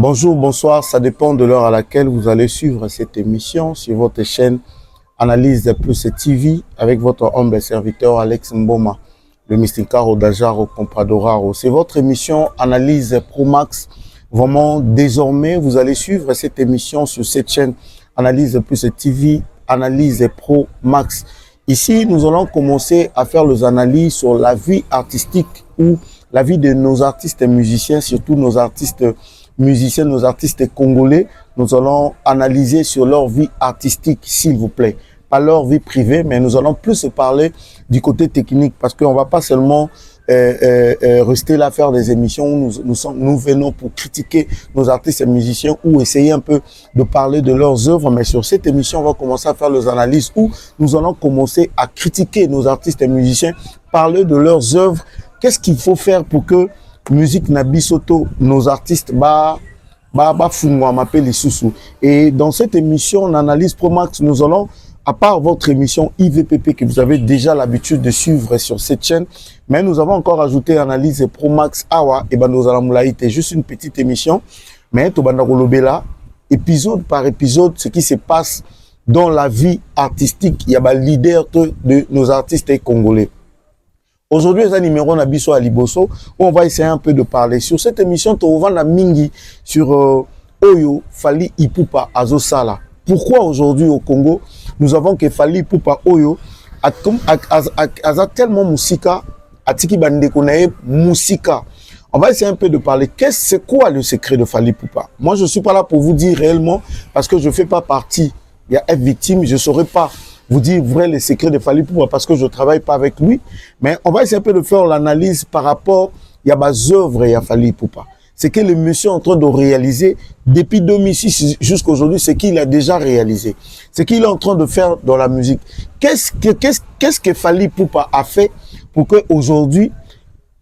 Bonjour, bonsoir, ça dépend de l'heure à laquelle vous allez suivre cette émission sur votre chaîne Analyse Plus TV avec votre humble serviteur Alex Mboma, le Mysticaro d'Ajaro Compradoraro. C'est votre émission Analyse Pro Max. Vraiment, désormais, vous allez suivre cette émission sur cette chaîne Analyse Plus TV, Analyse Pro Max. Ici, nous allons commencer à faire les analyses sur la vie artistique ou la vie de nos artistes et musiciens, surtout nos artistes musiciens, nos artistes congolais. Nous allons analyser sur leur vie artistique, s'il vous plaît. Pas leur vie privée, mais nous allons plus parler du côté technique parce qu'on ne va pas seulement rester là faire des émissions où nous venons pour critiquer nos artistes et musiciens ou essayer un peu de parler de leurs œuvres. Mais sur cette émission, on va commencer à faire les analyses où nous allons commencer à critiquer nos artistes et musiciens, parler de leurs œuvres. Qu'est-ce qu'il faut faire pour que musique Nabisoto, nos artistes, et dans cette émission, en analyse Pro Max, nous allons, à part votre émission IVPP que vous avez déjà l'habitude de suivre sur cette chaîne, mais nous avons encore ajouté analyse Pro Max Awa et Bandozalamulaïte, juste une petite émission, mais Tobandakolobela, épisode par épisode, ce qui se passe dans la vie artistique. Il y a le leader de nos artistes congolais. Aujourd'hui, c'est un numéro Nabiso à Liboso où on va essayer un peu de parler. Sur cette émission, on va mingi sur Oyo Fally Ipupa Azosala. Pourquoi aujourd'hui au Congo, nous avons que Fally Ipupa Oyo a tellement musika, atiki bande konae musika. On va essayer un peu de parler. C'est quoi le secret de Fally Ipupa? Moi, je suis pas là pour vous dire réellement parce que je fais pas partie. Il y a être victime, je saurais pas vous dire vrai les secrets de Fally Ipupa parce que je travaille pas avec lui, mais on va essayer un peu de faire l'analyse par rapport à des œuvres et à Fally Ipupa. C'est que le monsieur est en train de réaliser depuis 2006 jusqu'à aujourd'hui, ce qu'il a déjà réalisé. Ce qu'il est en train de faire dans la musique. Qu'est-ce que Fally Ipupa a fait pour que aujourd'hui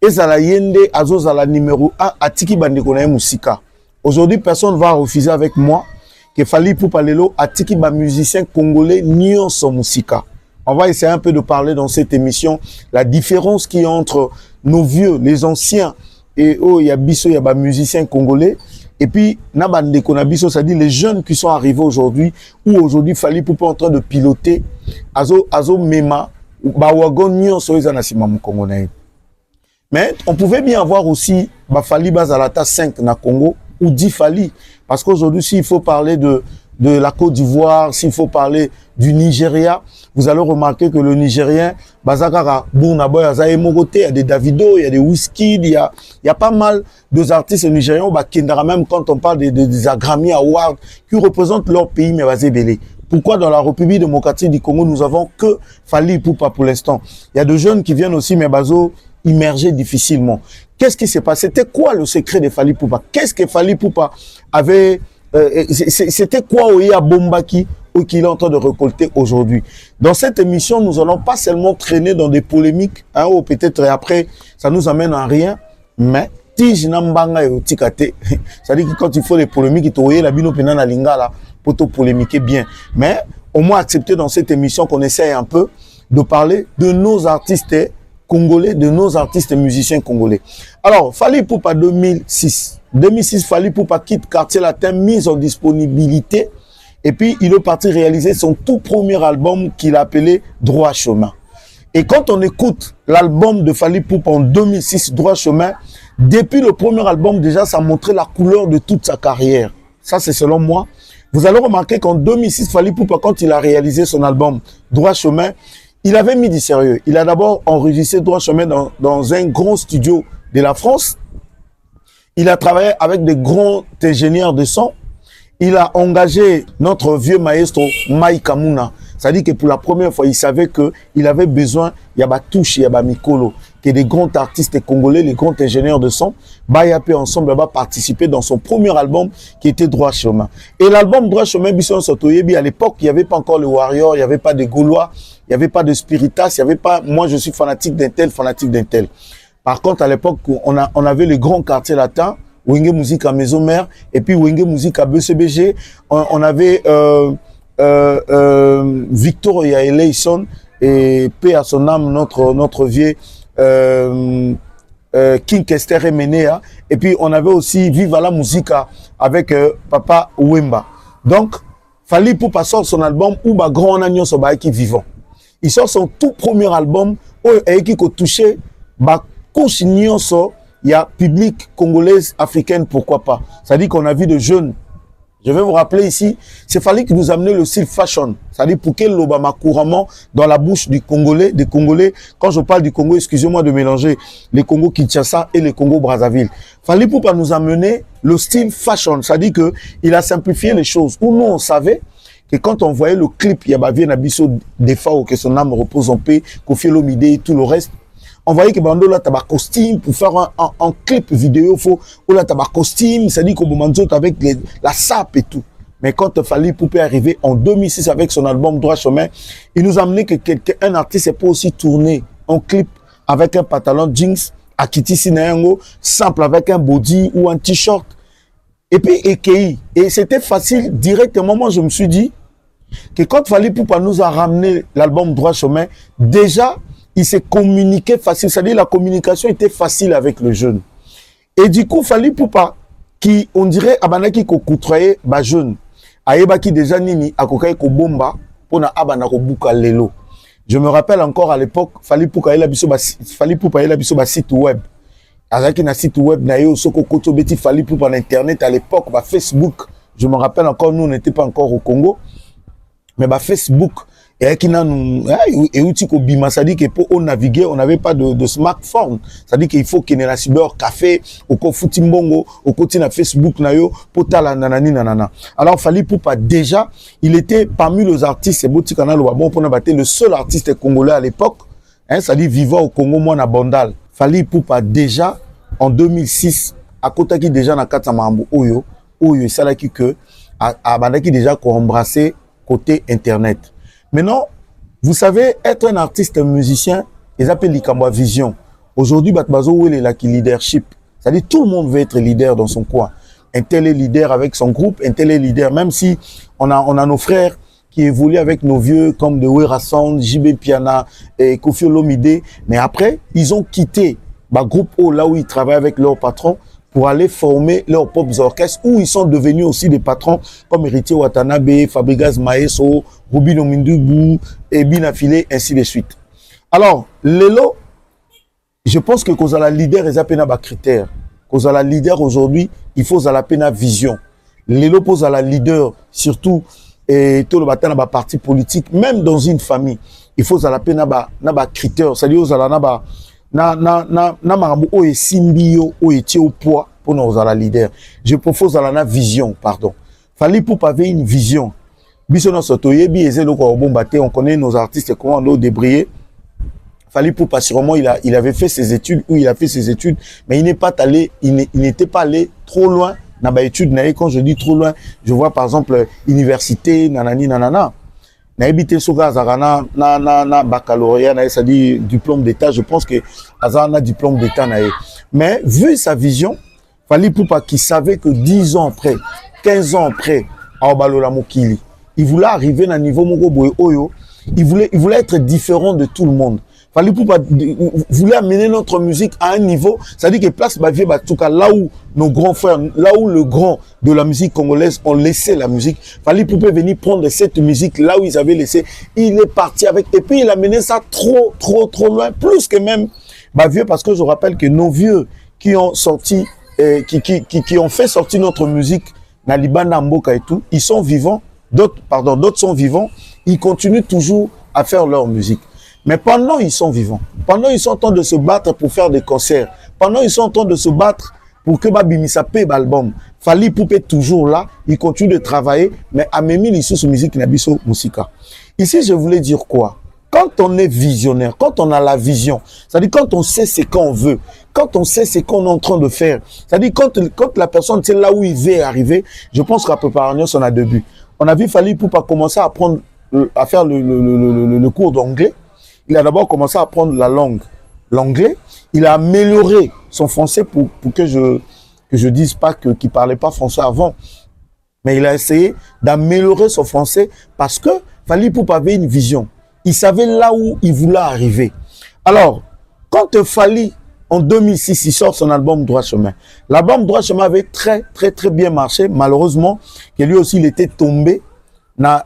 Ezala Yende Azozala numéro 1 à Tiki Bandekona Musika. Aujourd'hui, personne ne va refuser avec moi que Fally Ipupa lelo atiki ba musicien congolais nion son musika. On va essayer un peu de parler dans cette émission la différence qui est entre nos vieux, les anciens et il y a biso, il y a ba musiciens congolais et puis nabande konabiso, ça dit les jeunes qui sont arrivés aujourd'hui ou aujourd'hui Fally Ipupa en train de piloter azo mema ba wagon nion so ezana sima mu congolais. Mais on pouvait bien avoir aussi ba Fally Bazalata 5 na Congo ou 10 Fally. Parce qu'aujourd'hui, s'il faut parler de la Côte d'Ivoire, s'il faut parler du Nigeria, vous allez remarquer que le Nigérien, Bazakara, Bournaboy, Azaemogote, il y a des Davido, il y a des Wizkid, il y a pas mal d'artistes nigériens, même quand on parle des Grammy Awards, qui représentent leur pays, mais Bazébélé. Pourquoi dans la République démocratique du Congo, nous avons que Fally Ipupa pour l'instant? Il y a des jeunes qui viennent aussi, mais Bazo, immergés difficilement. Qu'est-ce qui s'est passé? C'était quoi le secret de Fally Ipupa? Qu'est-ce que Fally Ipupa avait... c'était quoi Oya Bombaki qu'il est en train de récolter aujourd'hui? Dans cette émission, nous allons pas seulement traîner dans des polémiques, hein, ou peut-être après, ça nous amène à rien, mais c'est-à-dire que quand il faut des polémiques, il faut la bino penana lingala pour te polémiquer bien. Mais au moins accepter dans cette émission qu'on essaye un peu de parler de nos artistes congolais, de nos artistes et musiciens congolais. Alors, Fally Ipupa 2006. 2006, Fally Ipupa quitte Quartier Latin, mise en disponibilité. Et puis, il est parti réaliser son tout premier album qu'il a appelé Droit Chemin. Et quand on écoute l'album de Fally Ipupa en 2006, Droit Chemin, depuis le premier album, déjà, ça montrait la couleur de toute sa carrière. Ça, c'est selon moi. Vous allez remarquer qu'en 2006, Fally Ipupa, quand il a réalisé son album Droit Chemin, il avait mis du sérieux. Il a d'abord enregistré Droit Chemin dans un grand studio de la France. Il a travaillé avec des grands ingénieurs de son. Il a engagé notre vieux maestro, Mike Kamuna. C'est-à-dire que pour la première fois, il savait qu'il avait besoin, il y a touche, il y a mikolo, que des grands artistes congolais, les grands ingénieurs de son, Bayapé ensemble, va participer dans son premier album qui était Droit Chemin. Et l'album Droit Chemin, Bisson Sotoyebi, à l'époque, il n'y avait pas encore le Warrior, il n'y avait pas de Gaulois, il n'y avait pas de Spiritas, il n'y avait pas, moi je suis fanatique d'un tel, fanatique d'un tel. Par contre, à l'époque, on avait les grands quartiers latins, Wenge Musique à Maison Mère, et puis Wenge Musique à BCBG, on avait Victor Yaeleison, et paix à son âme, notre vieux King Kester et Menea. Et puis, on avait aussi Viva la Musica avec Papa Wemba. Donc, Fally Ipupa sort son album où ba grand agnon so ba qui vivant. Il sort son tout premier album où il a touché ba couche nyonso, il y a public congolaise africaine, pourquoi pas. Ça dit qu'on a vu de jeunes. Je vais vous rappeler ici, c'est Fally qui nous a amené le style fashion. C'est-à-dire pour qu'il l'obama couramment dans la bouche du Congolais, des Congolais. Quand je parle du Congo, excusez-moi de mélanger les Congo Kinshasa et les Congo Brazzaville. Fally Ipupa nous a amené le style fashion. C'est-à-dire que il a simplifié les choses. Où nous, on savait que quand on voyait le clip, il y a bien Abisso Defao, que son âme repose en paix, Koffi Olomide et tout le reste. On voyait que Bando là, t'as costume pour faire un clip vidéo, faut, ou là, t'as costume, c'est-à-dire qu'au moment où avec la sape et tout. Mais quand Fally Ipupa est arrivé en 2006 avec son album Droit Chemin, il nous a amené que un artiste peut aussi tourner un clip avec un pantalon jeans, à Kitty Sinayango, simple avec un body ou un t-shirt. Et puis, EKI. Et c'était facile, directement, moi, je me suis dit que quand Fally Ipupa nous a ramené l'album Droit Chemin, déjà, il s'est communiqué facile, c'est-à-dire la communication était facile avec le jeune. Et du coup, Fally Ipupa, qui, on dirait, abanaki ko koutroye ba jeune, ayeba ki déjà nini, akokai ko bomba, pona abana ko buka lelo. Je me rappelle encore à l'époque, Fally Ipupa il a biso ba site web. Avec un site web, na yo soko koto beti Fally Ipupa en internet à l'époque, ba Facebook. Je me rappelle encore, nous n'étions pas encore au Congo, mais ba Facebook. Et qui n'a et outil ko bima, ça dit que pour naviguer, on n'avait pas de smartphone. Ça dit qu'il faut qu'il y ait un cyber café, au ko futimbongo, au côté na Facebook na yo, pour tala nanani nanana. Alors Fally Ipupa déjà, il était parmi les artistes, c'est Boti Canal bon pour n'abattre le seul artiste congolais à l'époque, hein, ça dit vivant au Congo moi na Bandal. Fally Ipupa déjà en 2006 à Kotaki déjà na Katamambo Oyo ça là qui que à bandaki déjà qu'on embrassé côté internet. Maintenant, vous savez, être un artiste, un musicien, ils appellent l'Ikamba Vision. Aujourd'hui, Batbazo, où il est là qui leadership. C'est-à-dire tout le monde veut être leader dans son coin. Un tel est leader avec son groupe, un tel est leader. Même si on a nos frères qui évoluent avec nos vieux comme de Wera Sound, JB Piana et Koffi Olomide. Mais après, ils ont quitté le groupe O, là où ils travaillent avec leur patron, pour aller former leurs propres orchestres où ils sont devenus aussi des patrons comme Héritier Watanabe, Fabregas Maeso, Rubino Mindugu, Ebin Affilé, ainsi de suite. Alors, Lelo, je pense que quand on a leader, ils appellent un critère. Quand on a leader aujourd'hui, il faut à la vision. Lelo pose à la leader, surtout, et tout le matin, dans la parti politique, même dans une famille, il faut à la peine un critère. C'est-à-dire, na marabu o simbio o etie au poids pour nous à la leader. Je propose à la vision, pardon. Fally Ipupa avait une vision. Bisono sotoye bi ezelo ko bombaté, on connaît nos artistes comment on doit débrayer. Fally Ipupa sûrement il avait fait ses études ou il a fait ses études, mais il n'est pas allé, il n'était pas allé trop loin dans ba études. Quand je dis trop loin, je vois par exemple université nanani nanana. Na habité sur Azarana na baccalauréat na ça dit diplôme d'état, je pense que Azarana diplôme d'état na. Mais vu sa vision, Fally Ipupa qui savait que 10 ans après, 15 ans après à Obalola Mokili, il voulait arriver à un niveau moko boye oyo, il voulait être différent de tout le monde. Fally Ipupa voulait amener notre musique à un niveau, c'est-à-dire que place Bavier Batouka, là où nos grands frères, là où le grand de la musique congolaise ont laissé la musique, Fally Ipupa est venu prendre cette musique là où ils avaient laissé, il est parti avec, et puis il a mené ça trop loin, plus que même Bavier, parce que je rappelle que nos vieux qui ont sorti, qui ont fait sortir notre musique, Nalibana Mboka et tout, ils sont vivants, d'autres sont vivants, ils continuent toujours à faire leur musique. Mais pendant ils sont vivants, pendant ils sont en train de se battre pour faire des concerts, pendant ils sont en train de se battre pour que Babimisa paye l'album, Fally Ipupa est toujours là, il continue de travailler, mais à Mémil, il sous musique Nabiso Musika. Ici, je voulais dire quoi? Quand on est visionnaire, quand on a la vision, c'est-à-dire quand on sait ce qu'on veut, quand on sait ce qu'on est en train de faire, c'est-à-dire quand la personne sait là où il veut arriver, je pense qu'à préparer son a deux buts. On a vu Fally Ipupa commencer à faire le cours d'anglais. Il a d'abord commencé à apprendre la langue, l'anglais. Il a amélioré son français pour que je dise pas qu'il parlait pas français avant. Mais il a essayé d'améliorer son français parce que Fally Ipupa avait une vision. Il savait là où il voulait arriver. Alors, quand Fally En 2006, il sort son album Droit Chemin. L'album Droit Chemin avait très bien marché. Malheureusement, que lui aussi, il était tombé na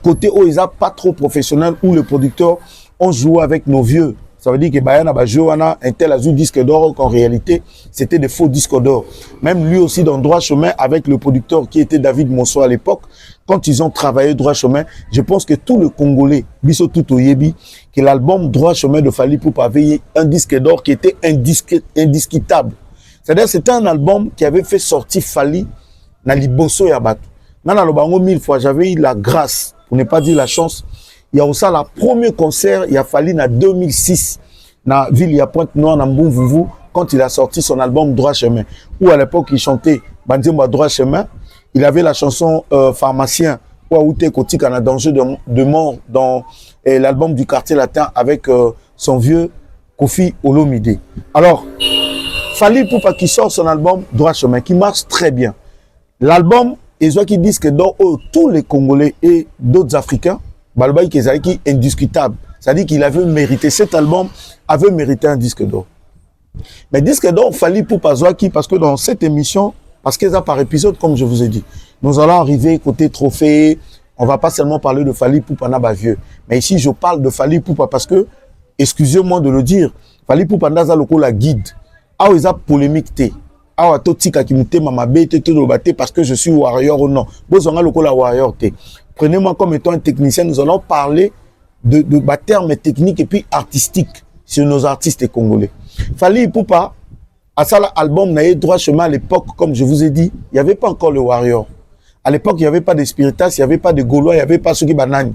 côté où ils n'ont pas trop professionnel, où les producteurs ont joué avec nos vieux. Ça veut dire que Bayana a joué un tel azul disque d'or, qu'en réalité, c'était des faux disques d'or. Même lui aussi, dans Droit Chemin, avec le producteur qui était David Monceau à l'époque, quand ils ont travaillé Droit Chemin, je pense que tout le Congolais, Biso tout Oyebi, que l'album Droit Chemin de Fally Ipupa avait un disque d'or qui était indiscutable. C'est-à-dire c'était un album qui avait fait sortir Fally na liboso ya bato. Nana lo bango 1000 fois, j'avais eu la grâce, pour ne pas dire la chance. Il y a aussi le premier concert, il a fallu en 2006, dans la ville, il y a Pointe-Noire, dans Mbouvouvou, quand il a sorti son album Droit Chemin, où à l'époque il chantait Bandiemba Droit Chemin. Il avait la chanson Pharmacien, où Aouté Kotik en a danger de mort dans l'album du Quartier Latin avec son vieux Kofi Olomide. Alors, Fally Ipupa qui sort son album Droit Chemin, qui marche très bien. L'album, ils ont qui disent que dans tous les Congolais et d'autres Africains, Balbaï Kezaki est indiscutable. C'est-à-dire qu'il avait mérité, cet album avait mérité un disque d'or. Mais disque d'or, Fally Ipupa Zouaki, parce que dans cette émission, parce qu'ils ont par épisode, comme je vous ai dit, nous allons arriver côté trophée, on ne va pas seulement parler de Fally Ipupa Naba vieux. Mais ici, je parle de Fally Ipupa parce que, excusez-moi de le dire, Fally Ipupa Ndaza Loko la guide. Ah, ils ont polémique té. Ah, totika qui m'a mama bête tout le parce que je suis warrior ou non. Bozonga Loko la warrior té. Prenez-moi comme étant un technicien, nous allons parler de termes techniques et puis artistiques sur nos artistes congolais. Fally Ipupa, à ça l'album n'a eu Droit Chemin à l'époque, comme je vous ai dit, il n'y avait pas encore le Warrior. À l'époque, il n'y avait pas de Spiritas, il n'y avait pas de Gaulois, il n'y avait pas ceux qui banane.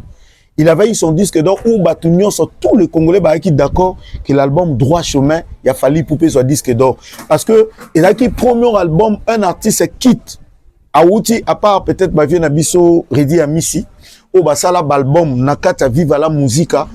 Il avait eu son disque d'or où Batunion sur tous les Congolais qui d'accord que l'album Droit Chemin, il a fallu Ipupa soit disque d'or. Parce que il a qui premier album, un artiste quitte. Aouti, à part peut-être Bavien Nabiso, Redi Amissi, au Basala Balbum, Nakata Viva la Musica,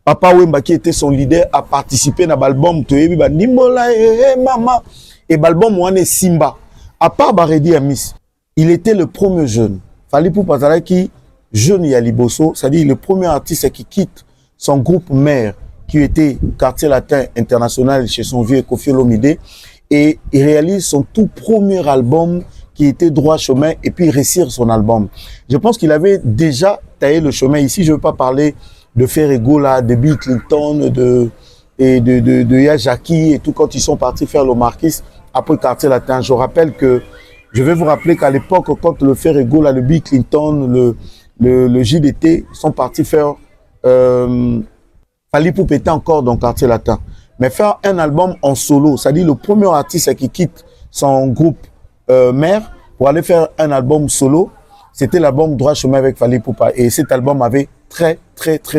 Papa Wemba qui était son leader a participé à l'album Toyebi Nimola et Mama et l'album Wane Simba. À part Redi Amissi, il était le premier jeune. Fally Ipupa qui jeune Yaliboso, c'est-à-dire le premier artiste qui quitte son groupe mère qui était Quartier Latin International chez son vieux Kofi Olomide et il réalise son tout premier album qui était Droit Chemin et puis réussir son album. Je pense qu'il avait déjà taillé le chemin. Ici, je ne veux pas parler de Ferregola, de Bill Clinton, de Yajaki et tout quand ils sont partis faire le Marquis après Quartier Latin. Je rappelle que, je vais vous rappeler qu'à l'époque, quand le Ferregola, le Bill Clinton, le JDT sont partis faire Fally Ipupa était encore dans Quartier Latin. Mais faire un album en solo, c'est-à-dire le premier artiste qui quitte son groupe mère pour aller faire un album solo, c'était l'album Droit Chemin avec Fally Ipupa. Et cet album avait très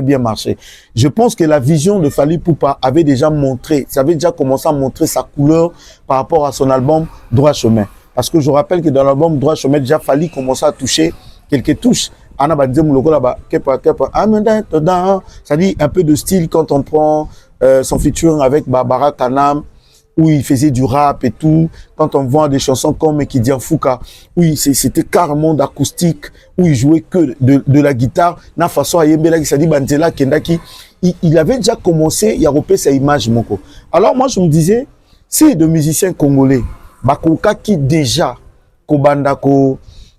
bien marché. Je pense que la vision de Fally Ipupa avait déjà montré, ça avait déjà commencé à montrer sa couleur par rapport à son album Droit Chemin. Parce que je rappelle que dans l'album Droit Chemin, déjà Fally commençait à toucher quelques touches. Ça dit un peu de style quand on prend son featuring avec Barbara Kanam, où il faisait du rap et tout, quand on voit des chansons comme Kidian Fouka, où c'était carrément d'acoustique, où il jouait que de la guitare, na façon à Yembela qui s'est dit Bantela Kendaki, il avait déjà commencé, il a repéré sa image moko. Alors moi je me disais, si de musiciens congolais, Bakoka qui déjà, Kobandako,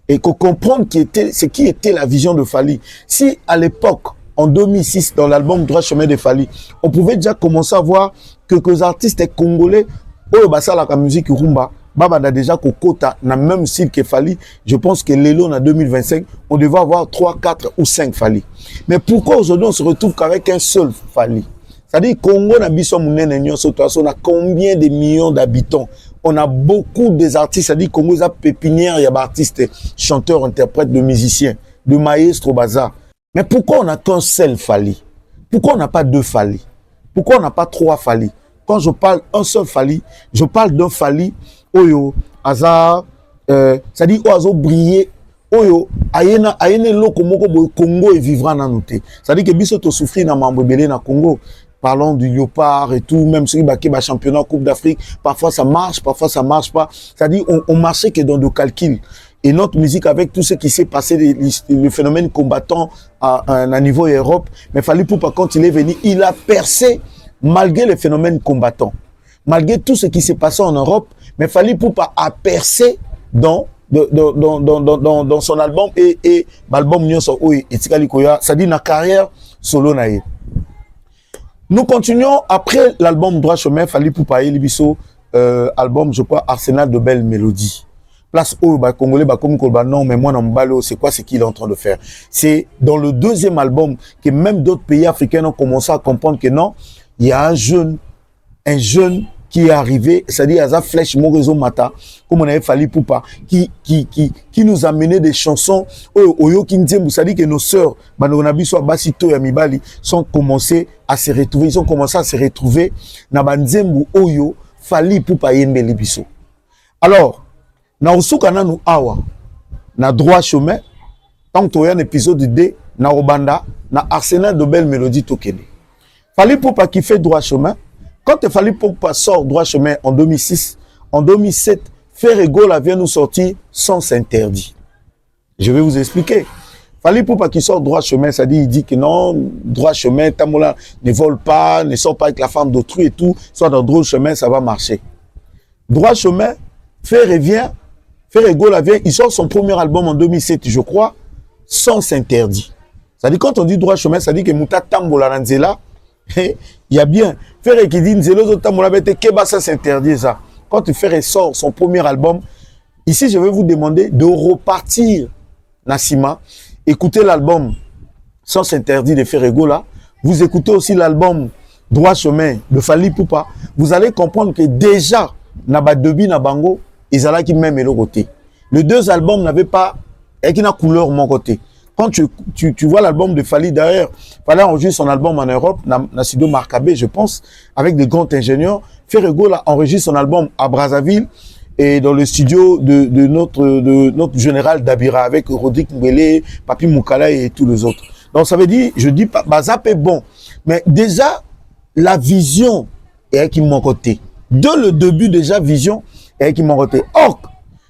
et qu'on comprenne ce qui était la vision de Fally. Si à l'époque, en 2006, dans l'album Droit Chemin de Fally, on pouvait déjà commencer à voir quelques artistes congolais, la musique rumba, Baba déjà Kokota, dans le même style que Fally. Je pense que Lélo, en 2025, on devait avoir 3, 4 ou 5 Fally. Mais pourquoi aujourd'hui on se retrouve qu'avec un seul Fally? C'est-à-dire Congo, on a combien de millions d'habitants? On a beaucoup des artistes, c'est-à-dire Congo, il y a pépinière, il y a des artistes, chanteurs, interprètes, de musiciens, de maestro, bazar. Mais pourquoi on n'a qu'un seul Fally? Pourquoi on n'a pas 2 Fally? Pourquoi on n'a pas 3 Fally? Quand je parle un seul Fally, je parle d'un Fally, Oyo, Hazard, c'est-à-dire Oyo, briller, Oyo, Ayena loko moko Congo et vivra na noté. C'est-à-dire que biso to souffrir na mambo belé na Congo. Parlons du Léopard et tout, même si il championnat Coupe d'Afrique, parfois ça marche pas. C'est-à-dire on marchait que dans le calcul. Et notre musique avec tout ce qui s'est passé, le phénomène combattant à niveau Europe, mais Fally Ipupa quand il est venu, il a percé malgré les phénomènes combattants, malgré tout ce qui s'est passé en Europe, mais Fally Ipupa a percé dans son album et l'album Nyonso Oye et Tikali Koya, c'est-à-dire la carrière solo naïe. Nous continuons après l'album Droit Chemin, Fally Ipupa et Libiso, album, je crois, Arsenal de belles mélodies. Place où Congolais, comme non, mais moi, c'est quoi ce qu'il est en train de faire? C'est dans le deuxième album que même d'autres pays africains ont commencé à comprendre que non, il y a un jeune qui est arrivé, c'est-à-dire Aza Flèche Morezo Mata, comme on avait Fally Ipupa, qui nous a mené des chansons, Oyo Kinzembu, c'est-à-dire que nos sœurs, Banonabiso Basito et Amibali, sont commencé à se retrouver, ils ont commencé à se retrouver, na Banzembu Oyo, Fally Ipupa Yembe Libiso. Alors, na Osukana nous awa, na Droit Chemin, tant que tu as un épisode D, na Obanda, na Arsenal de belles mélodies Tokene. Fally Ipupa qui fait Droit Chemin. Quand Fally Ipupa sort Droit Chemin en 2006, en 2007, Ferregola vient nous sortir Sens Interdit. Je vais vous expliquer. Fally Ipupa qui sort Droit Chemin, ça dit, il dit que non, Droit Chemin, Tamola ne vole pas, ne sort pas avec la femme d'autrui et tout, soit dans Droit Chemin, ça va marcher. Droit Chemin, Ferregola vient, il sort son premier album en 2007, je crois, Sens Interdit. Ça dit, quand on dit Droit Chemin, ça dit que Mouta Tambola Nanzela, il y a bien. Ferre qui dit Nzelo Tambola Bete, Keba ça s'interdit ça. Quand Ferre sort son premier album, ici je vais vous demander de repartir, Nassima, écoutez l'album Sens Interdit de Ferregola, vous écoutez aussi l'album Droit Chemin de Fally Ipupa, vous allez comprendre que déjà, Naba Debi Nabango, ils allaient qui même le côté. Les deux albums n'avaient pas, et qui n'a couleur mon côté. Quand tu vois l'album de Fally d'ailleurs, Fally enregistre son album en Europe, Nasido Markabé, je pense, avec des grands ingénieurs. Ferregola enregistre son album à Brazzaville et dans le studio de notre général Dabira avec Rodrigue Mbele, Papi Moukala et tous les autres. Donc ça veut dire, je dis pas, Bazap est bon, mais déjà la vision est avec mon côté. Dès le début déjà vision est avec mon côté. Or,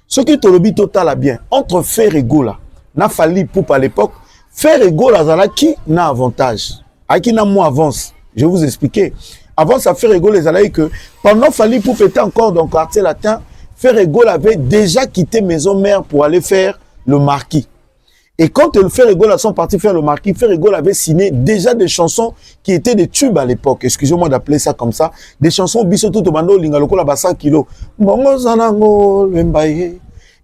ce qui te le dit total à bien entre Ferregola na Fally Ipupa à l'époque, Ferregola Zala qui n'a avantage, à qui n'a moins avance. Je vais vous expliquer. Avant ça, Ferregola les allait que pendant Fally Ipupa était encore dans le quartier latin, Ferregola avait déjà quitté Maison Mère pour aller faire le Marquis. Et quand le Ferregola sont partis faire le Marquis, Ferregola avait signé déjà des chansons qui étaient des tubes à l'époque. Excusez-moi d'appeler ça comme ça. Des chansons Bisoto Tobando Lingaloko la Bassa Kilo.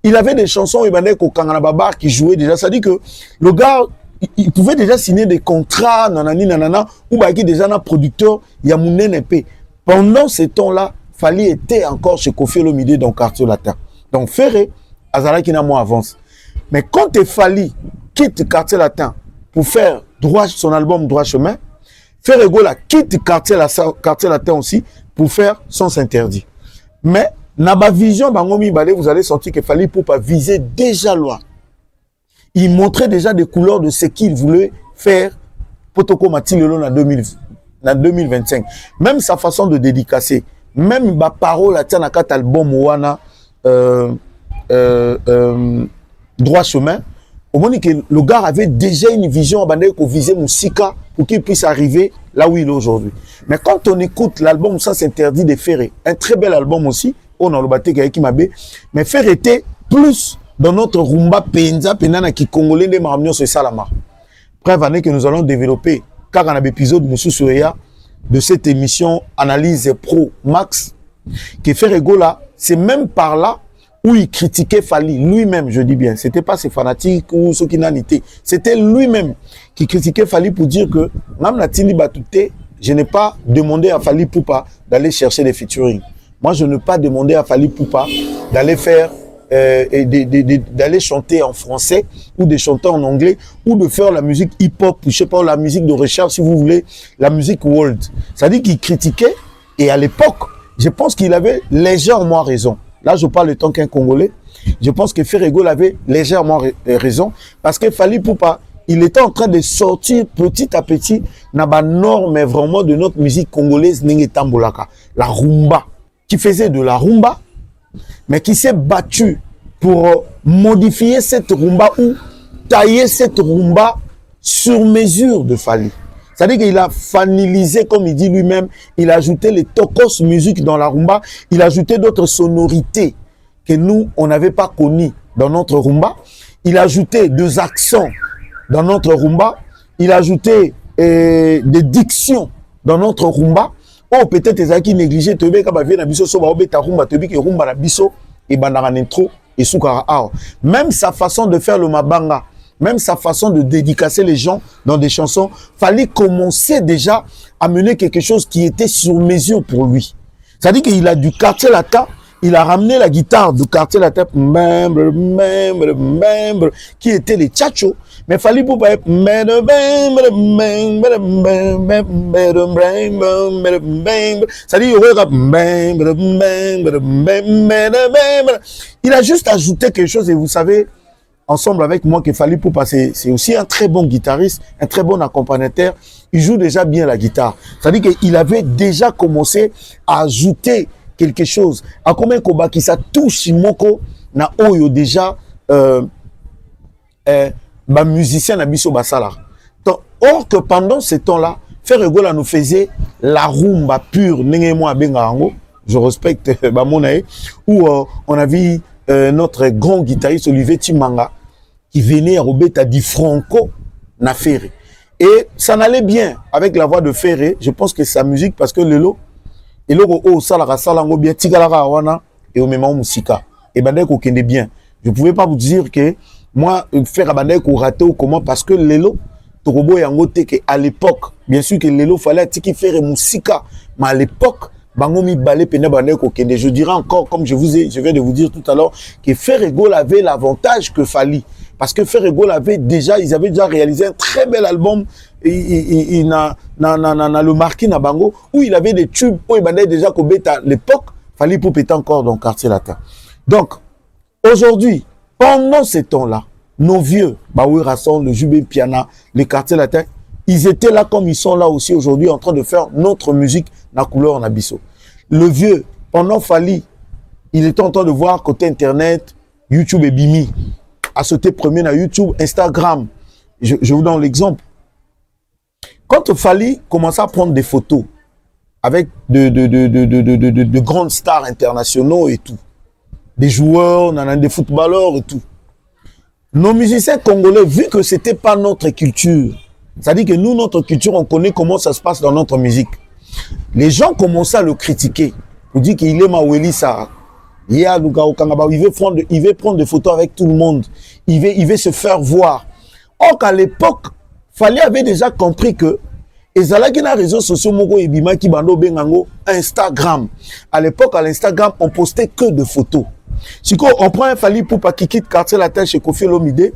Il avait des chansons Baba qui jouaient déjà. Ça dit que le gars, il pouvait déjà signer des contrats, nanani, nanana, ou qui déjà un producteur, Yamounen épée. Pendant ces temps-là, Fally était encore chez Kofi Olomide dans le quartier latin. Donc Ferré, Azala qui n'a moins avance. Mais quand Fally quitte le quartier latin pour faire son album Droit Chemin, Ferregola quitte le quartier latin aussi pour faire Sens Interdit. Mais dans ma vision, vous allez sentir que Fally Ipupa visait déjà loin. Il montrait déjà des couleurs de ce qu'il voulait faire Potoko Matilelo en 2025. Même sa façon de dédicacer, même ma parole à Tianakat album Ouana Droit Chemin, au moment que le gars avait déjà une vision pour viser Moussika pour qu'il puisse arriver là où il est aujourd'hui. Mais quand on écoute l'album Sens Interdit de Ferré, un très bel album aussi, on a le batté qui m'a bé, mais Ferré était plus dans notre rumba penza penana qui congolais de Maramnion sur Salama. Preuve année que nous allons développer, car on a un épisode de cette émission Analyse Pro Max, que Ferregola, c'est même par là où il critiquait Fally, lui-même, je dis bien, c'était pas ses fanatiques ou ceux qui n'en étaient, c'était lui-même qui critiquait Fally pour dire que, même la Tili Batouté, je n'ai pas demandé à Fally Ipupa d'aller chercher des featuring. Moi, je n'ai pas demandé à Fally Ipupa d'aller faire, d'aller chanter en français ou de chanter en anglais ou de faire la musique hip-hop, je sais pas, la musique de recherche, si vous voulez, la musique world. C'est-à-dire qu'il critiquait et à l'époque, je pense qu'il avait légèrement raison. Là, je parle de tant qu'un Congolais. Je pense que Ferregola avait légèrement raison parce que Fally Ipupa, il était en train de sortir petit à petit dans la norme vraiment de notre musique congolaise, la rumba, qui faisait de la rumba, mais qui s'est battu pour modifier cette rumba ou tailler cette rumba sur mesure de Fally. C'est-à-dire qu'il a fanilisé, comme il dit lui-même, il a ajouté les tokos musique dans la rumba, il a ajouté d'autres sonorités que nous, on n'avait pas connues dans notre rumba. Il a ajouté deux accents dans notre rumba, il a ajouté des dictions dans notre rumba. Oh, peut-être les qui négligé, tu veux que na biso so ba obeta rumba, tu veux que rumba na biso et bandara intro et soukara art. Même sa façon de faire le mabanga, même sa façon de dédicacer les gens dans des chansons, fallait commencer déjà à mener quelque chose qui était sur mesure pour lui. C'est-à-dire qu'il a du quartier latin, il a ramené la guitare du quartier latin, qui était les tchatchos, mais il fallait pour pas être c'est-à-dire il a juste ajouté quelque chose et vous savez ensemble avec moi qu'il fallait pour passer, c'est aussi un très bon guitariste, un très bon accompagnateur, il joue déjà bien la guitare, c'est-à-dire qu'il avait déjà commencé à ajouter quelque chose, à combien koba qui ça touche moko na oyo déjà ba musicien na biso basala. Or que pendant ce temps-là, Ferregola nous faisait la rumba pure, je respecte Bamonae, où on a vu notre grand guitariste Olivier Timanga qui venait à Robeta di Franco na Ferré. Et ça n'allait bien avec la voix de Ferré. Je pense que sa musique, parce que Lelo, et le oh salara salango bien tigalara wana et au même musika et bandai ko kende bien. Je pouvais pas vous dire que moi faire bandai ko raté ou comment parce que Lelo Torobo yango te que à l'époque bien sûr que Lelo fallait tiki faire musika mais à l'époque bango mi balé pena bandai ko kende. Je dirais encore comme je viens de vous dire tout à l'heure que Ferrego avait l'avantage que Fali parce que Ferrego avait déjà ils avaient déjà réalisé un très bel album. Il n'a le marqué na bango où il avait des tubes où il bandait déjà qu'au bêta l'époque fallait pour péter encore dans le quartier latin. Donc aujourd'hui pendant ces temps-là nos vieux Baoui Rasson, le Jubé Piana, les quartiers latins, ils étaient là comme ils sont là aussi aujourd'hui en train de faire notre musique na couleur en abisso. Le vieux pendant Fali il était en train de voir côté internet YouTube et Bimi à sauter premier na YouTube, Instagram. Je vous donne l'exemple. Quand Fali commençait à prendre des photos avec de grandes stars internationaux et tout, des joueurs, des footballeurs et tout, nos musiciens congolais, vu que c'était pas notre culture, c'est-à-dire que nous, notre culture, on connaît comment ça se passe dans notre musique. Les gens commençaient à le critiquer. Pour dire qu'il est Maweli Sarah. Il veut prendre des photos avec tout le monde. Il veut se faire voir. Or qu'à l'époque, Fali avait déjà compris que ezalaki na réseaux sociaux moko ebima ki bando bengango Instagram. À l'époque, à l'Instagram, on postait que de photos. Si on prend un Fali Poupa qui quitte quartier latin chez Koffi Olomide,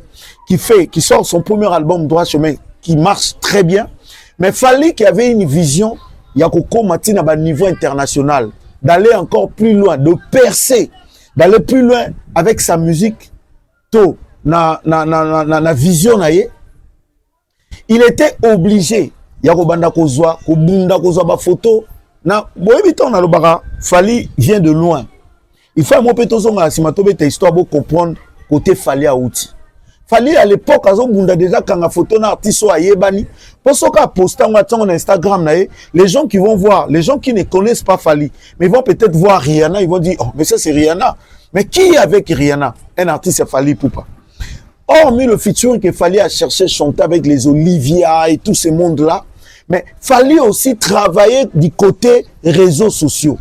qui sort son premier album Droit Chemin, qui marche très bien, mais Fali qui avait une vision, Yakoko Martin à niveau international, d'aller encore plus loin, de percer, d'aller plus loin avec sa musique, to na vision naie. Il était obligé, Yakobanda Kozwa, Kobunda Kozwa ba photo, na boyebiton na lobaka, Fali vient de loin. Il faut un mot pétozonga simatobe ta histoire pour comprendre côté Fali à outil. Fali à l'époque azo bunda déjà quand la photo na artiste a yebani, pour ce qu'a posté en Instagram nae, les gens qui vont voir, les gens qui ne connaissent pas Fali, mais ils vont peut-être voir Rihanna, ils vont dire oh mais ça c'est Rihanna. Mais qui est avec Rihanna? Un artiste Fali Poupa. Hormis le featuring que Fali a cherché chanter avec les Olivia et tous ces mondes-là, mais Fali aussi travailler du côté réseaux sociaux.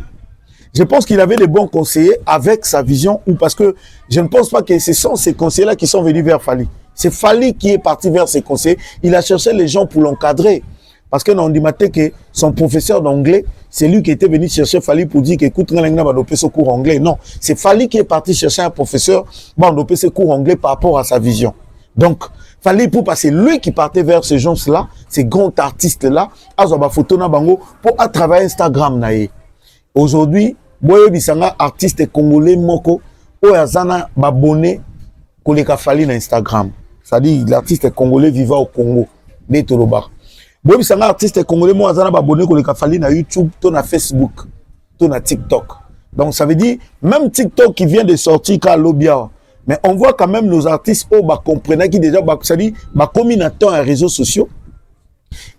Je pense qu'il avait des bons conseillers avec sa vision, ou parce que je ne pense pas que ce sont ces conseillers-là qui sont venus vers Fali. C'est Fali qui est parti vers ses conseillers. Il a cherché les gens pour l'encadrer. Parce que on dit que son professeur d'anglais, c'est lui qui était venu chercher Fali pour dire qu'écoute, on va adopter ce cours anglais. Non, c'est Fali qui est parti chercher un professeur pour adopter ce cours anglais par rapport à sa vision. Donc, Fali pour passer, lui qui partait vers ces gens-là, ces grands artistes-là, à photo na bango pour à travers Instagram nae. Aujourd'hui, boye bisanga artiste congolais moko oyazana babonné koleka Fali na Instagram. C'est-à-dire l'artiste congolais vivant au Congo, Netoloba. Boye bisanga artiste congolais mo azana babonné koleka Fali na YouTube, to na Facebook, to na TikTok. Donc ça veut dire même TikTok qui vient de sortir ka lobia. Mais on voit quand même nos artistes oh bah comprenez qui déjà bah ça dit bah combinateur à réseaux sociaux.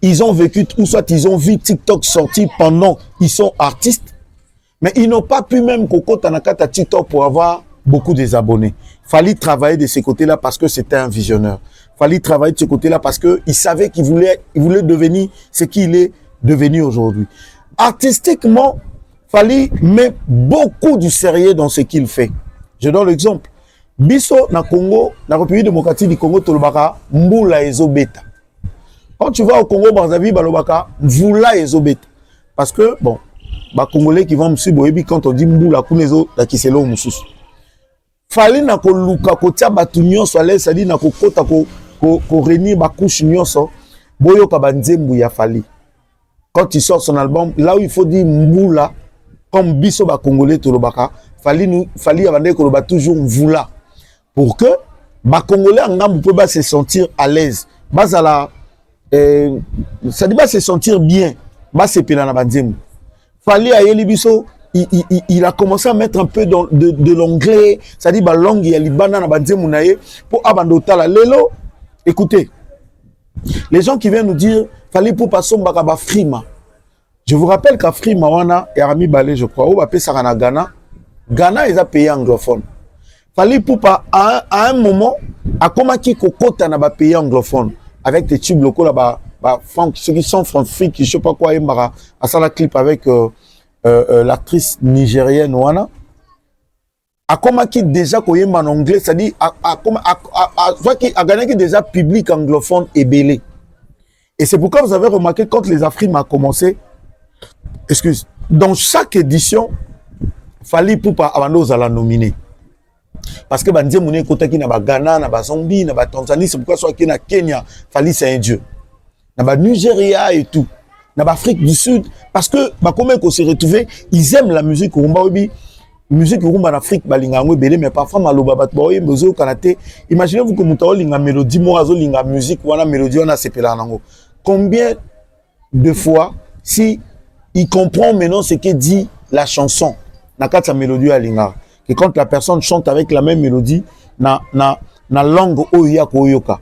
Ils ont vécu, ou soit ils ont vu TikTok sortir pendant, ils sont artistes, mais ils n'ont pas pu même Coco Tanakata TikTok pour avoir beaucoup des abonnés. Fallait travailler de ce côté-là parce que c'était un visionnaire. Fallait travailler de ce côté-là parce qu'il savait qu'il voulait devenir ce qu'il est devenu aujourd'hui. Artistiquement, fallait mettre beaucoup du sérieux dans ce qu'il fait. Je donne l'exemple. Biso na Congo, na République démocratique du Congo, Tolobaka, Mbula ezobeta. Quand tu vas au Congo, Brazzaville, Balobaka, Mbula ezobeta. Parce que, bon, les Congolais qui vont me suivre, quand on dit Mbula, Kunezo, la Kiselo, Moussous. Fallait na ko luka ko tia batunyo so ale sadi na ko kota ko réunir ba couche nyonso boyo ka banzembu ya Fally. Quand il sort son album, là où il faut dire Mbula comme biso ba Congolais tolobaka, Fally abande ko ba toujours Mvula pour que ba Congolais ngam peut se sentir à l'aise. Bazala ça dit pas se sentir bien, ba se pela na banzembu. Fally ayeli biso il a commencé à mettre un peu de l'anglais, c'est-à-dire la langue, il y a l'Ibana pour abandonner la lelo. Écoutez, les gens qui viennent nous dire, Fally pour passer à Frima. Je vous rappelle qu'à Frima, wana et Arami Balé, je crois, ou à Pesarana Ghana, Ghana est un pays anglophone. Fally pour pas à un moment, à comment qui kokota na ba pays anglophone avec des tubes locaux là-bas, ceux qui sont franc-fric, je sais pas quoi, à ça la clip avec l'actrice nigérienne Wana a comment qui déjà koyemba en anglais, c'est-à-dire a gagné qui déjà public anglophone et belé. Et c'est pourquoi vous avez remarqué quand les Afrimes a commencé, dans chaque édition, Fally Ipupa Abando à la nominer. Parce que Bandia Mouné Kotaki na ba Ghana, na ba Zambie, na ba Tanzanie, c'est pourquoi soit qui na Kenya, Fally c'est un dieu. Na ba Nigeria et tout. Dans l'Afrique du Sud, parce que comment on s'est retrouvé, ils aiment la musique rumba, musique rumba en Afrique, mais parfois maloba batboye bezo kanate. Imaginez-vous que mutao linga mélodie, moazo linga musique, wana mélodie on a sepela nango. Combien de fois si il comprend maintenant ce que dit la chanson, na kata mélodie à linga, que quand la personne chante avec la même mélodie, na langue oya ko yoka.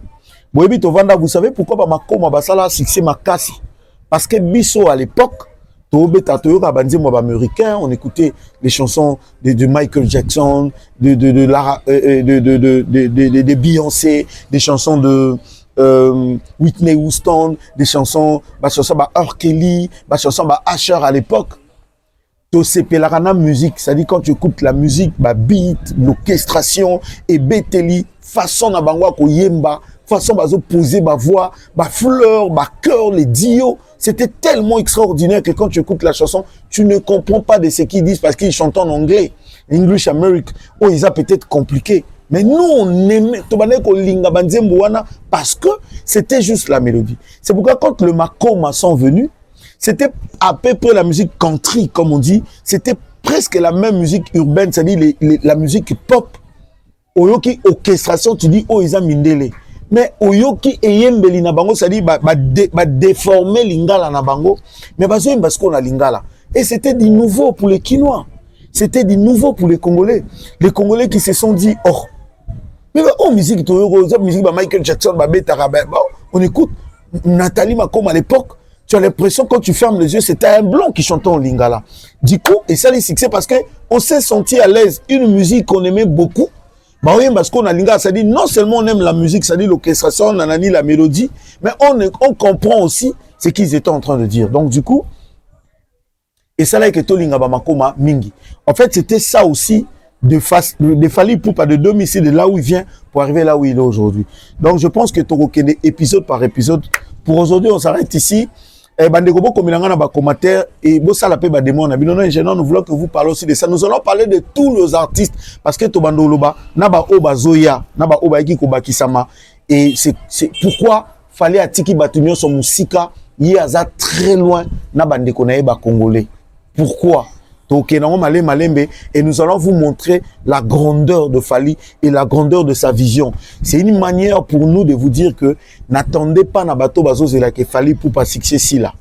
Boyebi tovanda, vous savez pourquoi ba makoma basala succès makasi? Parce que Bisso à l'époque, américain, on écoutait les chansons de Michael Jackson, de Beyoncé, des chansons de Whitney Houston, des chansons de R. Kelly, des chansons de Usher à l'époque. C'est la musique, c'est-à-dire quand tu écoutes la musique, beat, l'orchestration et beteli, façon na bangwa ko yemba, façon bazo poser ba voix, ba fleur, ba cœur, les dios, c'était tellement extraordinaire que quand tu écoutes la chanson, tu ne comprends pas de ce qu'ils disent parce qu'ils chantent en anglais, English American, oh ils ont peut-être compliqué. Mais nous on aimait parce que c'était juste la mélodie. C'est pourquoi quand le Makoma sont venus, c'était à peu près la musique country comme on dit, c'était presque la même musique urbaine, c'est-à-dire la musique pop. Oyoki orchestration, tu dis oh ils ont mindele. Mais oyoki eyembeli na bango, c'est-à-dire déformer lingala na bango, mais parce qu'on a lingala. Et c'était du nouveau pour les Quinois. C'était du nouveau pour les Congolais. Les Congolais qui se sont dit oh, mais musique musique Michael Jackson, on écoute Nathalie Makom à l'époque. Tu as l'impression quand tu fermes les yeux, c'était un blanc qui chantait en lingala. Du coup, et ça les succès parce que on s'est senti à l'aise. Une musique qu'on aimait beaucoup. Bah oui, parce qu'on a lingala, ça dit non seulement on aime la musique, ça dit l'orchestration, on a ni la mélodie, mais on comprend aussi ce qu'ils étaient en train de dire. Donc du coup, et ça là que to lingaba makoma mingi. En fait, c'était ça aussi de Fally Ipupa de 2006 de là où il vient pour arriver là où il est aujourd'hui. Donc je pense que tu reconnais épisode par épisode. Pour aujourd'hui, on s'arrête ici. Bandeko comme il y a un commentaire et ça la paix bademon. Nous voulons que vous parlez aussi de ça. Nous allons parler de tous les artistes parce que Tobando Loba naba oba zoya naba oba iki kobakisama et c'est pourquoi fallait atiki batunyo son musika y a très loin na bandeko na ba congolais. Pourquoi? Et nous allons vous montrer la grandeur de Fally et la grandeur de sa vision. C'est une manière pour nous de vous dire que n'attendez pas na bateau bazo zelake Fally pour pas succès si là.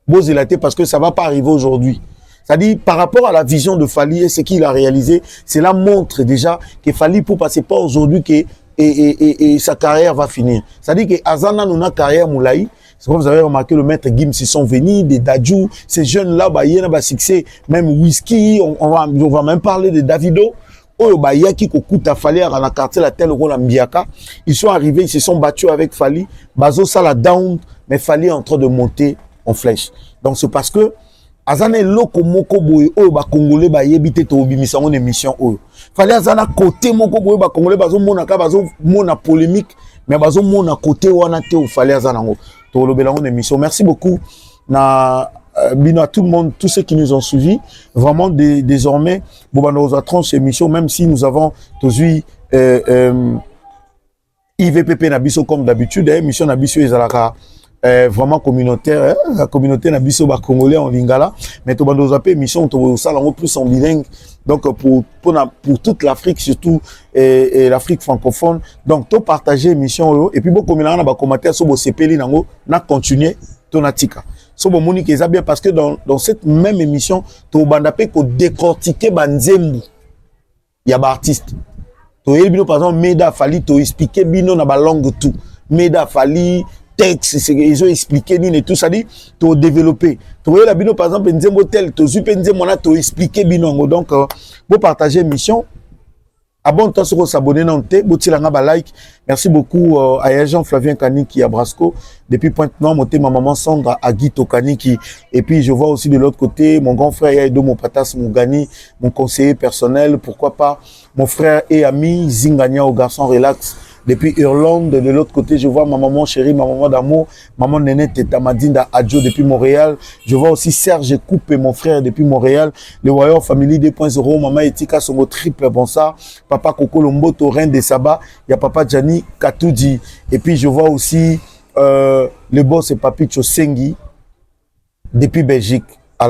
Bozelate parce que ça va pas arriver aujourd'hui. C'est-à-dire par rapport à la vision de Fally et ce qu'il a réalisé, cela montre déjà que Fally pour passer pas aujourd'hui que et sa carrière va finir. C'est-à-dire que Azana nous a carrière moulaï. C'est comme vous avez remarqué, le maître Gims, ils sont venus, des Dadju, ces jeunes-là, bah, il y a un succès, même Whisky, on va même parler de Davido. Oh, bah, il y a qui coûte à Fali, à la quartier, la telle rôle à Mbiaka. Ils sont arrivés, ils se sont battus avec Fali. Bazo, ça la down, mais Fali est en train de monter en flèche. Donc, c'est parce que, Azana loko moko boye, oh, bah, Congolais, bah, yébite to bimisa en émission, oh. Fali Azana côté moko boye, bah, Congolais, bazo monaka, bazo mona polémique, mais bazo mona côté wana te ou Fali Azana, oh. Émission. Merci beaucoup Bino, à tout le monde, tous ceux qui nous ont suivis. Vraiment, désormais, bon, nous avons cette émission, même si nous avons toujours IVPP Nabiso comme d'habitude, émission Nabiso est vraiment communautaire, la communauté Nabiso congolais en lingala, mais nous avons une émission plus en bilingue, donc pour toute l'Afrique, surtout et l'Afrique francophone. Donc, tu partager l'émission et puis beaucoup de commentaires sur vos CPL, na continuer ton atika. So bon monique est bien parce que dans cette même émission, tu bandapé ko décortiquer banzembu. Il y a des artistes. Tu as par exemple Meda Fali, tu expliquer bino na ba langue tout. Meda Fali texte, ils ont expliqué et tout ça dit, tu as développé. Tu as bino par exemple nzembo tel, tu as nzembo na tu expliqué bino. Donc pour partager l'émission, abonne-toi sur s'abonner dans te, botilanga ba like. Merci beaucoup à Jean Flavien Kaniki à Brasco. Depuis Pointe-Noire, monter ma maman Sandra à Guito Kaniki. Et puis je vois aussi de l'autre côté mon grand frère Yaïdo Mopatas Mougani, mon conseiller personnel, pourquoi pas mon frère et ami Zingania au garçon relax. Depuis Irlande, de l'autre côté, je vois ma maman chérie, ma maman d'amour, maman Néné Teta Madinda Adjo depuis Montréal. Je vois aussi Serge Coupe et mon frère depuis Montréal. Le Warrior Family 2.0, maman Etika Songo triple bonsoir. Papa Coco Lomboto, Reine des Sabats. Il y a papa Gianni Katoudi. Et puis je vois aussi le boss et Papi Chosengi depuis Belgique.